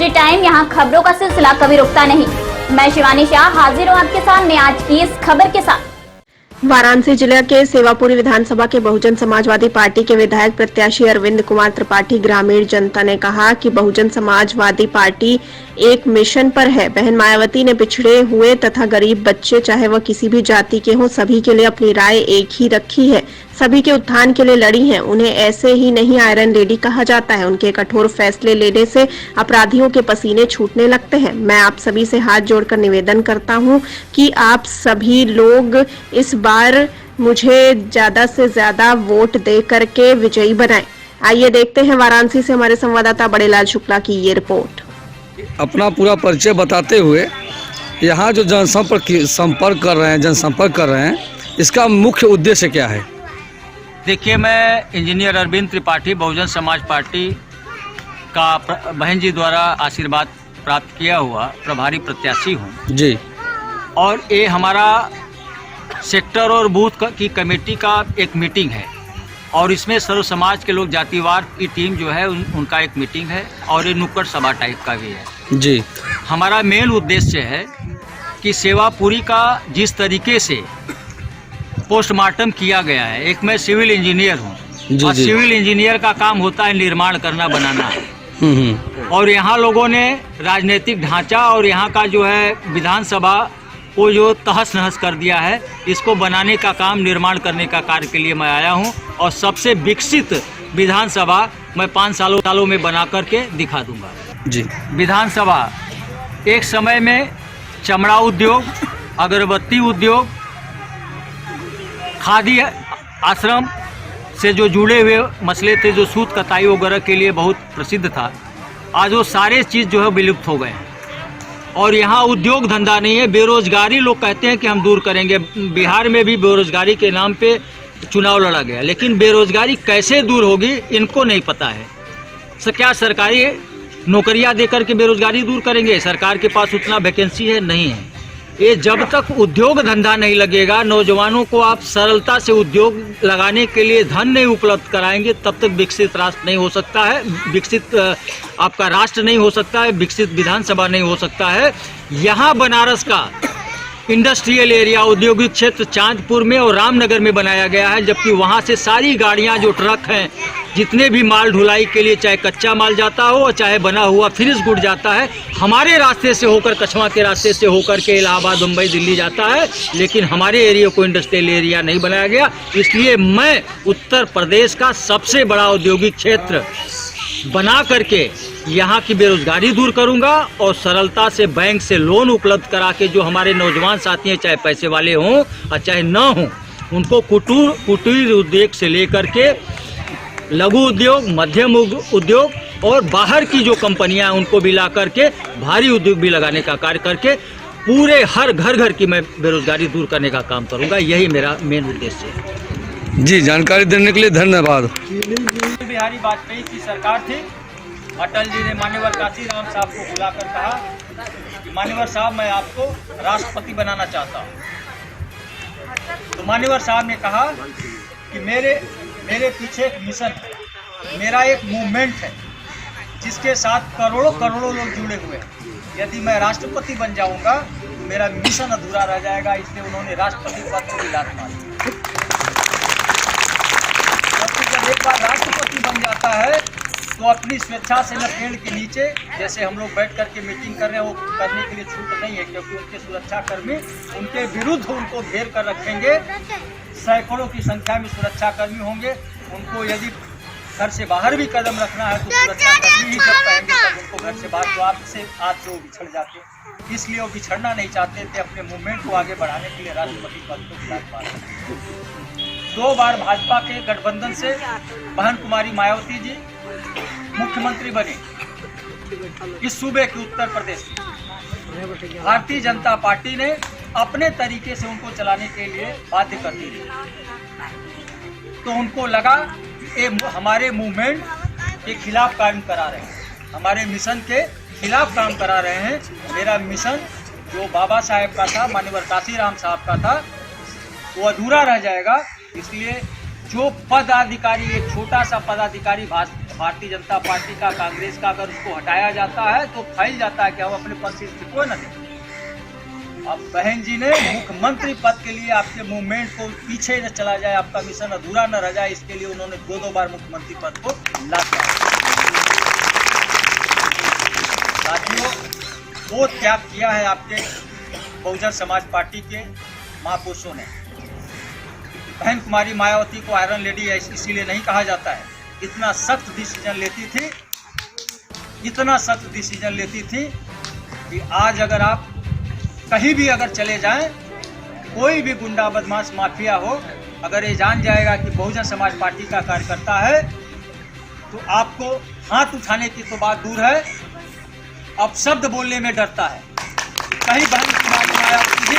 News time, यहाँ खबरों का सिलसिला कभी रुकता नहीं। मैं शिवानी शाह हाजिर हूँ आपके सामने आज की इस खबर के साथ। वाराणसी जिले के सेवापुरी विधानसभा के बहुजन समाजवादी पार्टी के विधायक प्रत्याशी अरविंद कुमार त्रिपाठी ग्रामीण जनता ने कहा कि बहुजन समाजवादी पार्टी एक मिशन पर है। बहन मायावती ने पिछड़े हुए तथा गरीब बच्चे चाहे वह किसी भी जाति के हों सभी के लिए अपनी राय एक ही रखी है, सभी के उत्थान के लिए लड़ी हैं। उन्हें ऐसे ही नहीं आयरन लेडी कहा जाता है। उनके कठोर फैसले लेने से अपराधियों के पसीने छूटने लगते हैं। मैं आप सभी से हाथ जोड़कर निवेदन करता हूं कि आप सभी लोग इस बार मुझे ज्यादा से ज्यादा वोट दे करके विजयी बनाएं। आइए देखते हैं वाराणसी से हमारे संवाददाता बड़ेलाल शुक्ला की ये रिपोर्ट। अपना पूरा परिचय बताते हुए यहाँ जो जनसंपर्क कर रहे हैं इसका मुख्य उद्देश्य क्या है? देखिए, मैं इंजीनियर अरविंद त्रिपाठी बहुजन समाज पार्टी का बहन जी द्वारा आशीर्वाद प्राप्त किया हुआ प्रभारी प्रत्याशी हूँ जी। और ये हमारा सेक्टर और बूथ की कमेटी का एक मीटिंग है और इसमें सर्व समाज के लोग जातिवार की टीम जो है उनका एक मीटिंग है और ये नुक्कड़ सभा टाइप का भी है जी। हमारा मेन उद्देश्य है कि सेवापुरी का जिस तरीके से पोस्टमार्टम किया गया है, एक मैं सिविल इंजीनियर हूँ और सिविल इंजीनियर का काम होता है निर्माण करना, बनाना। और यहाँ लोगों ने राजनीतिक ढांचा और यहाँ का जो है विधानसभा को जो तहस नहस कर दिया है, इसको बनाने का काम, निर्माण करने का कार्य के लिए मैं आया हूँ और सबसे विकसित विधानसभा मैं 5 सालों में बना करके दिखा दूंगा जी। विधानसभा एक समय में चमड़ा उद्योग, अगरबत्ती उद्योग, खादी आश्रम से जो जुड़े हुए मसले थे, जो सूत कताई वगैरह के लिए बहुत प्रसिद्ध था, आज वो सारे चीज़ जो है विलुप्त हो गए हैं और यहाँ उद्योग धंधा नहीं है। बेरोजगारी लोग कहते हैं कि हम दूर करेंगे। बिहार में भी बेरोजगारी के नाम पे चुनाव लड़ा गया, लेकिन बेरोजगारी कैसे दूर होगी इनको नहीं पता है। क्या सरकारी नौकरियां देकर के बेरोजगारी दूर करेंगे? सरकार के पास उतना वैकेंसी है नहीं है। ये जब तक उद्योग धंधा नहीं लगेगा, नौजवानों को आप सरलता से उद्योग लगाने के लिए धन नहीं उपलब्ध कराएंगे, तब तक विकसित राष्ट्र नहीं हो सकता है, विकसित आपका राष्ट्र नहीं हो सकता है, विकसित विधानसभा नहीं हो सकता है। यहाँ बनारस का इंडस्ट्रियल एरिया, औद्योगिक क्षेत्र चांदपुर में और रामनगर में बनाया गया है, जबकि वहाँ से सारी गाड़ियाँ जो ट्रक हैं, जितने भी माल ढुलाई के लिए चाहे कच्चा माल जाता हो और चाहे बना हुआ फिनिश गुड जाता है, हमारे रास्ते से होकर, कछवा के रास्ते से होकर के इलाहाबाद, मुंबई, दिल्ली जाता है। लेकिन हमारे एरिया को इंडस्ट्रियल एरिया नहीं बनाया गया। इसलिए मैं उत्तर प्रदेश का सबसे बड़ा औद्योगिक क्षेत्र बना करके यहाँ की बेरोजगारी दूर करूँगा और सरलता से बैंक से लोन उपलब्ध करा के जो हमारे नौजवान साथी हैं, चाहे पैसे वाले हों और चाहे न हों, उनको कुटीर उद्योग से लेकर के लघु उद्योग, मध्यम उद्योग और बाहर की जो कंपनियां हैं उनको भी ला करके भारी उद्योग भी लगाने का कार्य करके पूरे हर घर की मैं बेरोजगारी दूर करने का काम करूंगा। यही मेरा मेन उद्देश्य है जी। जानकारी देने के लिए धन्यवाद। बिहारी वाजपेयी की सरकार थी। अटल जी ने मान्यवर काशीराम साहब को बुलाकर कहा कि मान्यवर साहब, मैं आपको राष्ट्रपति बनाना चाहता हूँ। तो मान्यवर साहब ने कहा कि मेरे पीछे एक मिशन है, मेरा एक मूवमेंट है जिसके साथ करोड़ों लोग जुड़े हुए हैं। यदि मैं राष्ट्रपति बन जाऊंगा तो मेरा मिशन अधूरा रह जाएगा। इसलिए उन्होंने राष्ट्रपति पद को भी लात मारी। जब एक बार राष्ट्रपति बन जाता है तो अपनी स्वेच्छा से न पेड़ के नीचे, जैसे हम लोग बैठ करके मीटिंग कर रहे हैं, वो करने के लिए छूट नहीं है, क्योंकि उनके सुरक्षाकर्मी उनके विरुद्ध उनको घेर कर रखेंगे। सैकड़ों की संख्या में सुरक्षाकर्मी होंगे। उनको यदि घर से बाहर भी कदम रखना है तो सुरक्षाकर्मी ही जब कहेंगे तब उनको घर से बाहर, तो आपसे आज से वो बिछड़ जाते। इसलिए वो बिछड़ना नहीं चाहते थे। अपने मूवमेंट को आगे बढ़ाने के लिए राष्ट्रपति पद को बुला पा रहे। 2 बार भाजपा के गठबंधन से बहन कुमारी मायावती जी मुख्यमंत्री बने इस सूबे के उत्तर प्रदेश की। भारतीय जनता पार्टी ने अपने तरीके से उनको चलाने के लिए बाध्य कर दी। तो उनको लगा ये हमारे मूवमेंट के खिलाफ काम करा रहे हैं, हमारे मिशन के खिलाफ काम करा रहे हैं। मेरा मिशन जो बाबा साहेब का था, मान्यवर काशीराम साहब का था, वो अधूरा रह जाएगा। इसलिए जो पदाधिकारी, एक छोटा सा पदाधिकारी भारतीय जनता पार्टी का, कांग्रेस का अगर उसको हटाया जाता है तो फैल जाता है कि हम अपने पद से इस्तीफा न दें। अब बहन जी ने मुख्यमंत्री पद के लिए आपके मूवमेंट को पीछे न चला जाए, आपका मिशन अधूरा न रह जाए, इसके लिए उन्होंने 2 बार मुख्यमंत्री पद को लाद दिया। साथियों, वो त्याग किया है आपके बहुजन समाज पार्टी के महापुरुषों ने। बहन कुमारी मायावती को आयरन लेडी इसीलिए नहीं कहा जाता है, इतना सख्त डिसीजन लेती थी कि आज अगर आप कहीं भी अगर चले जाएं, कोई भी गुंडा बदमाश माफिया हो, अगर ये जान जाएगा कि बहुजन समाज पार्टी का कार्यकर्ता है तो आपको हाथ उठाने की तो बात दूर है, अब शब्द बोलने में डरता है। कहीं बहन कुमारी मायावती जी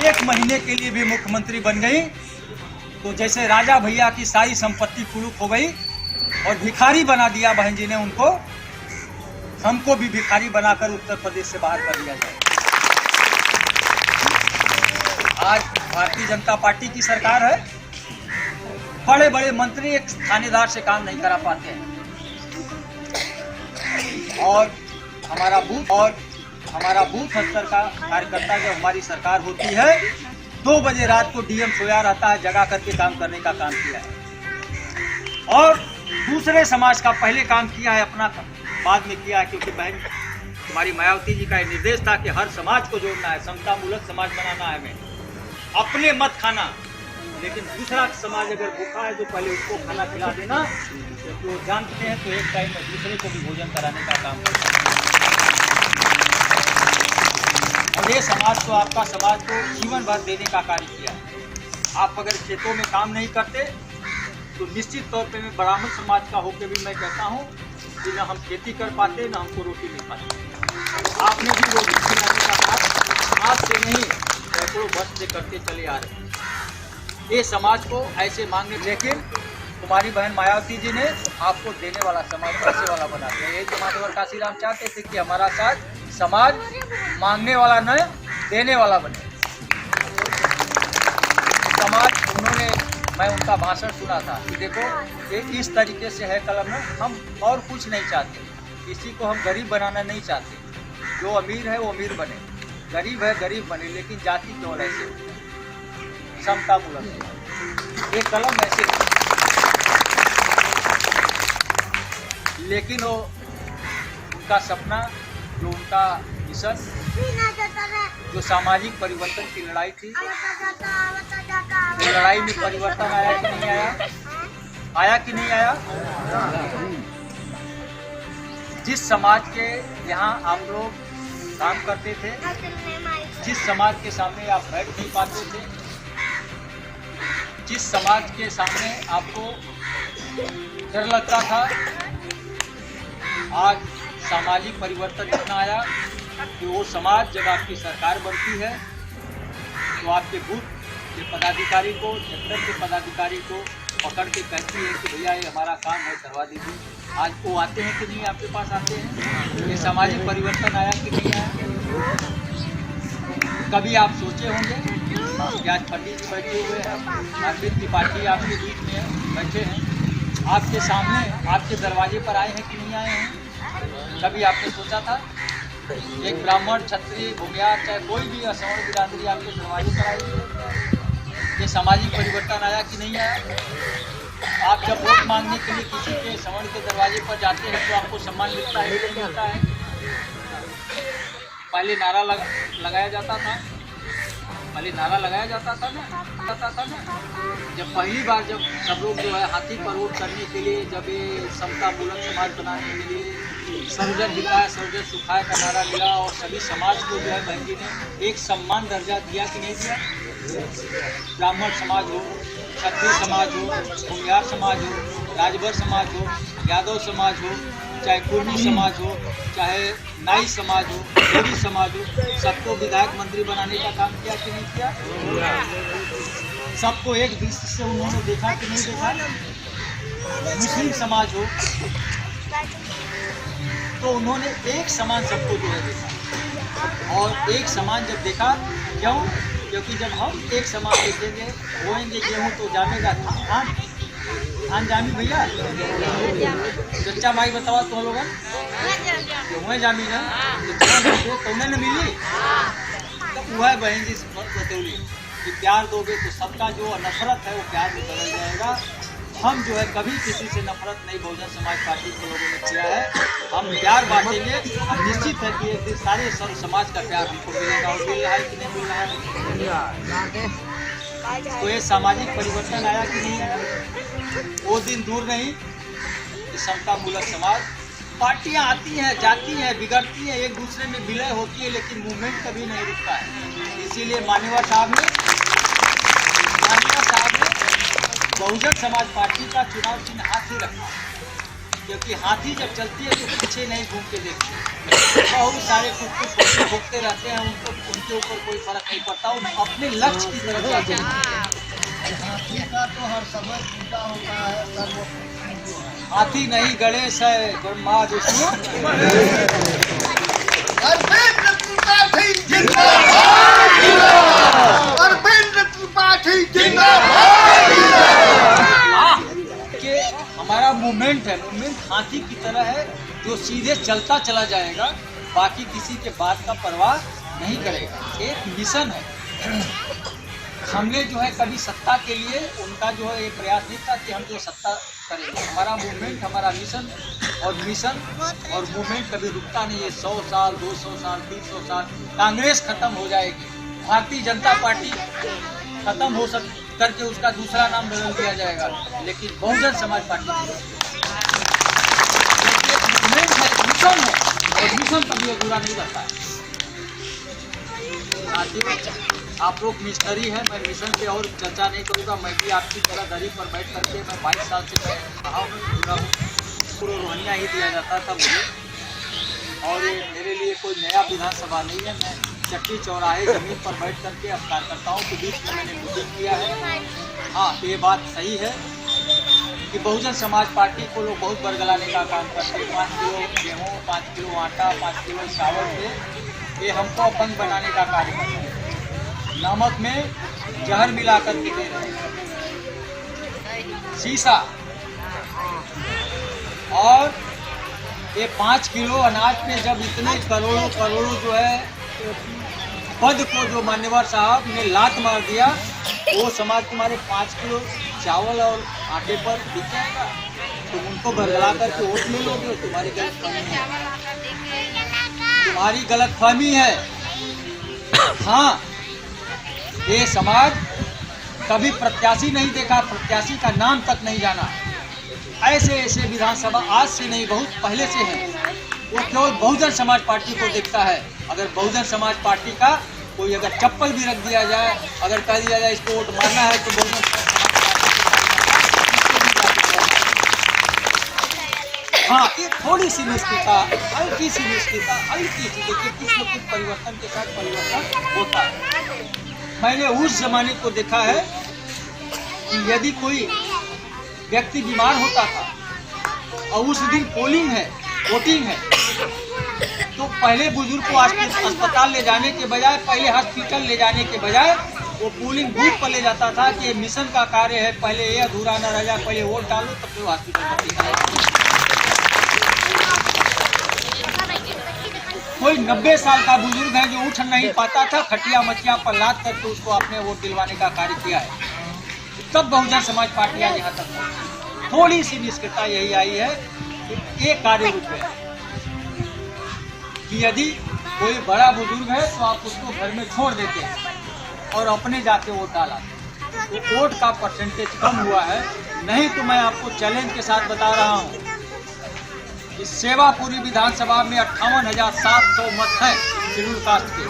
1 महीने के लिए भी मुख्यमंत्री बन गई तो जैसे राजा भैया की सारी संपत्ति कुलूप हो गई और भिखारी बना दिया बहन जी ने उनको। हमको भी भिखारी बनाकर उत्तर प्रदेश से बाहर कर दिया जाए। आज भारतीय जनता पार्टी की सरकार है, बड़े बड़े मंत्री एक थानेदार से काम नहीं करा पाते हैं और हमारा बूथ स्तर का कार्यकर्ता जब हमारी सरकार होती है 2 बजे रात को डीएम सोया रहता है, जगा करके काम करने का काम किया है और दूसरे समाज का पहले काम किया है, अपना बाद में किया है, क्योंकि बहन हमारी मायावती जी का निर्देश था कि हर समाज को जोड़ना है, समतामूलक समाज बनाना है, हमें अपने मत खाना, लेकिन दूसरा समाज अगर भूखा है तो पहले उसको खाना खिला देना, तो जानते हैं तो एक टाइम में दूसरे को भी भोजन कराने का काम करता है। और ये समाज तो आपका समाज को जीवन भर देने का कार्य किया है। आप अगर खेतों में काम नहीं करते तो निश्चित तौर पे मैं ब्राह्मण समाज का होकर भी मैं कहता हूँ कि न हम खेती कर पाते न हमको रोटी मिल पाती। आपने भी वो रोटी लाने का काम आज से नहीं सैकड़ों वर्ष से करते चले आ रहे हैं। ये समाज को ऐसे मांगने, लेकिन तुम्हारी बहन मायावती जी ने आपको देने वाला समाज पैसे वाला बना दिया। यही तो माधवर काशीराम चाहते थे कि हमारा समाज मांगने वाला न देने वाला बने। समाज उन्होंने, मैं उनका भाषण सुना था कि देखो ये इस तरीके से है कलम में, हम और कुछ नहीं चाहते, किसी को हम गरीब बनाना नहीं चाहते, जो अमीर है वो अमीर बने, गरीब है गरीब बने, लेकिन जाति केवल ऐसे समतामूलक ये कलम ऐसे। लेकिन वो उनका सपना, जो उनका मिशन, जो सामाजिक परिवर्तन की लड़ाई थी, लड़ाई में परिवर्तन आया कि नहीं आया? आया कि नहीं आया? जिस समाज के यहाँ आप लोग काम करते थे, जिस समाज के सामने आप बैठ नहीं पाते थे, जिस समाज के सामने आपको डर लगता था, आज सामाजिक परिवर्तन इतना आया कि वो समाज जब आपकी सरकार बनती है तो आपके बूथ के पदाधिकारी को, सेक्टर के पदाधिकारी को पकड़ के कहती है कि भैया ये हमारा काम है, करवा दीजिए। आज वो आते हैं कि नहीं, आपके पास आते हैं? ये सामाजिक परिवर्तन आया कि नहीं आया? कभी आप सोचे होंगे कि आज पंडित जी बैठे हुए हैं, अरविंद त्रिपाठी आपके बीच में बैठे हैं, आपके सामने, आपके दरवाजे पर आए हैं कि नहीं आए हैं? कभी आपने सोचा था? एक ब्राह्मण, क्षत्रिय, भूमियार, चाहे कोई भी असवर्ण बिरादरी आपके दरवाजे पर आई, ये सामाजिक परिवर्तन आया कि नहीं आया? आप जब वोट मांगने के लिए किसी के सवर्ण के दरवाजे पर जाते हैं तो आपको सम्मान मिलता है, नहीं मिलता है? पहले नारा लगाया जाता था, पहले नारा लगाया जाता था ना। जब पहली बार जब सब लोग जो है हाथी पर वोट करने के लिए, जब ये समतामूलक समाज बनाने के लिए सर्वजन हिताय सर्वजन सुखाय का नारा मिला और सभी समाज को जो है बहन जी ने एक सम्मान दर्जा दिया कि नहीं दिया? ब्राह्मण समाज हो, क्षत्रिय समाज हो, भूमियार समाज हो, राजभर समाज हो, यादव समाज हो, चाहे कुर्मी समाज हो, चाहे नाई समाज हो, देवी समाज हो, सबको विधायक मंत्री बनाने का काम किया कि नहीं किया? सबको एक दृष्टि से उन्होंने देखा कि नहीं देखा? मुस्लिम समाज हो तो उन्होंने एक समान सबको जो है देखा, और एक समान जब देखा, क्यों? क्योंकि जब हम एक समान देखेंगे, बोएंगे गेहूँ तो जामेगा धान, खान जामी भैया चच्चा माई बतावा तुम लोग हुए जामी ना तो तुमने न मिली तो वह बहन जी बतौली कि प्यार दोगे तो सबका जो नफरत है वो प्यार में बदल जाएगा। हम जो है कभी किसी से नफरत नहीं बहुजन समाज पार्टी के लोगों ने किया है। हम प्यार बांटेंगे और निश्चित है कि एक दिन सारे समाज का प्यार हमको मिलेगा और मिल रहा है कि नहीं मिल रहा है। तो ये सामाजिक परिवर्तन आया कि नहीं आया वो दिन दूर नहीं। समता मूलक समाज पार्टियां आती हैं जाती हैं बिगड़ती हैं एक दूसरे में विलय होती है लेकिन मूवमेंट कभी नहीं रुकता है। इसीलिए मान्यवर साहब ने बहुजन समाज पार्टी का चुनाव चिन्ह हाथी रखा क्योंकि हाथी जब चलती है तो पीछे नहीं घूम के देखते। बहुत सारे कुछ भोगते रहते हैं उनके ऊपर कोई फर्क नहीं पड़ता। उन अपने लक्ष्य की तरफ जाते हैं। हाथी का तो हर समय पूजा होता है। हाथी नहीं गणेश है ब्रह्मा विष्णु हमारा मूवमेंट है। मूवमेंट हाथी की तरह है जो सीधे चलता चला जाएगा बाकी किसी के बात का परवाह नहीं करेगा। एक मिशन है। हमने जो है कभी सत्ता के लिए उनका जो है एक प्रयास नहीं था कि हम जो सत्ता करेंगे। हमारा मूवमेंट हमारा मिशन और मूवमेंट कभी रुकता नहीं है। 100 साल 200 साल 300 साल कांग्रेस खत्म हो जाएगी भारतीय जनता पार्टी खत्म हो करके उसका दूसरा नाम बदल दिया जाएगा लेकिन बहुजन समाज पार्टी मूवमेंट है मिशन है और मिशन कभी अधूरा नहीं रहता है। आप लोग मिशनरी है। मैं मिशन पे और चर्चा नहीं करूँगा। मैं भी आपकी तरह दरी पर बैठ करके मैं 22 साल से कहा जुड़ा हूँ। पूरा रोहनिया ही दिया जाता था मुझे और ये मेरे लिए कोई नया विधानसभा नहीं है। मैं चक्की चौराहे जमीन पर बैठ करके अब कार्यकर्ताओं के बीच में मैंने मीटिंग किया है। हाँ तो ये बात सही है कि बहुजन समाज पार्टी को लोग बहुत बरगलाने का काम करते हैं। 5 किलो गेहूँ 5 किलो आटा 5 किलो चावल से ये हमको अपंग बनाने का कार्य करते हैं। नमक में जहर मिलाकर के दे रहे हैं शीशा और ये 5 किलो अनाज पे जब इतने करोड़ों जो है पद को जो मान्यवर साहब ने लात मार दिया वो समाज तुम्हारे 5 किलो चावल और आटे पर बिक जाएगा। तुम उनको बरगला करके वोट ले लोगे। तुम्हारी गलतफहमी है। हाँ ये समाज कभी प्रत्याशी नहीं देखा प्रत्याशी का नाम तक नहीं जाना। ऐसे विधानसभा आज से नहीं बहुत पहले से है। वो केवल बहुजन समाज पार्टी को देखता है। अगर बहुजन समाज पार्टी का कोई अगर चप्पल भी रख दिया जाए अगर कह दिया जाए इसको वोट मारना है तो बहुजन हाँ ये थोड़ी सी निष्ठता हल्की सी निष्ठता हल्की सी देखिए कुछ न कुछ परिवर्तन के साथ परिवर्तन होता है। मैंने उस जमाने को देखा है कि यदि कोई व्यक्ति बीमार होता था और उस दिन पोलिंग है वोटिंग है तो पहले बुजुर्ग को अस्पताल ले जाने के बजाय पहले हॉस्पिटल ले जाने के बजाय वो पोलिंग बूथ पर ले जाता था कि मिशन का कार्य है पहले ये अधूरा न रह जाए पहले वोट डालो तब फिर हॉस्पिटल भर्ती कराओ। कोई 90 साल का बुजुर्ग है जो उठ नहीं पाता था खटिया मचिया पर लाद करके उसको अपने वोट दिलवाने का कार्य किया है। तब बहुजन समाज पार्टी आज यहाँ तक थोड़ी सी निष्क्रियता यही आई है कि एक कार्य रूप है कि यदि कोई बड़ा बुजुर्ग है तो आप उसको घर में छोड़ देते हैं और अपने जाके वोट डाला तो वोट का परसेंटेज कम हुआ है। नहीं तो मैं आपको चैलेंज के साथ बता रहा हूँ कि सेवापुरी विधानसभा में 58,700 मत है शेड्यूल कास्ट के।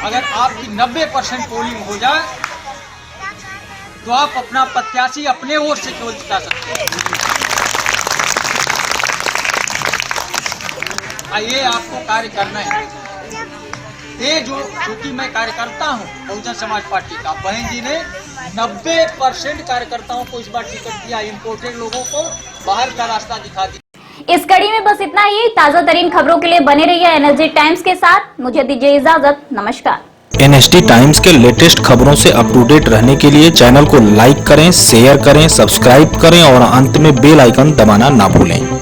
अगर आपकी 90% पोलिंग हो जाए तो आप अपना प्रत्याशी अपने वोट से केवल जिता सकते हैं। ये आपको कार्य करना है। ये जो क्योंकि मैं कार्यकर्ता हूँ बहुजन समाज पार्टी का बहन जी ने 90% कार्यकर्ताओं को इस बार टिकट दिया। इम्पोर्टेड लोगों को बाहर का रास्ता दिखा दिया। इस कड़ी में बस इतना ही। ताजा तरीन खबरों के लिए बने रहिए एनर्जी टाइम्स के साथ। मुझे दीजिए इजाजत। नमस्कार। NST टाइम्स के लेटेस्ट खबरों से अप टू डेट रहने के लिए चैनल को लाइक करें, शेयर करें, सब्सक्राइब करें और अंत में बेल आइकन दबाना ना भूलें।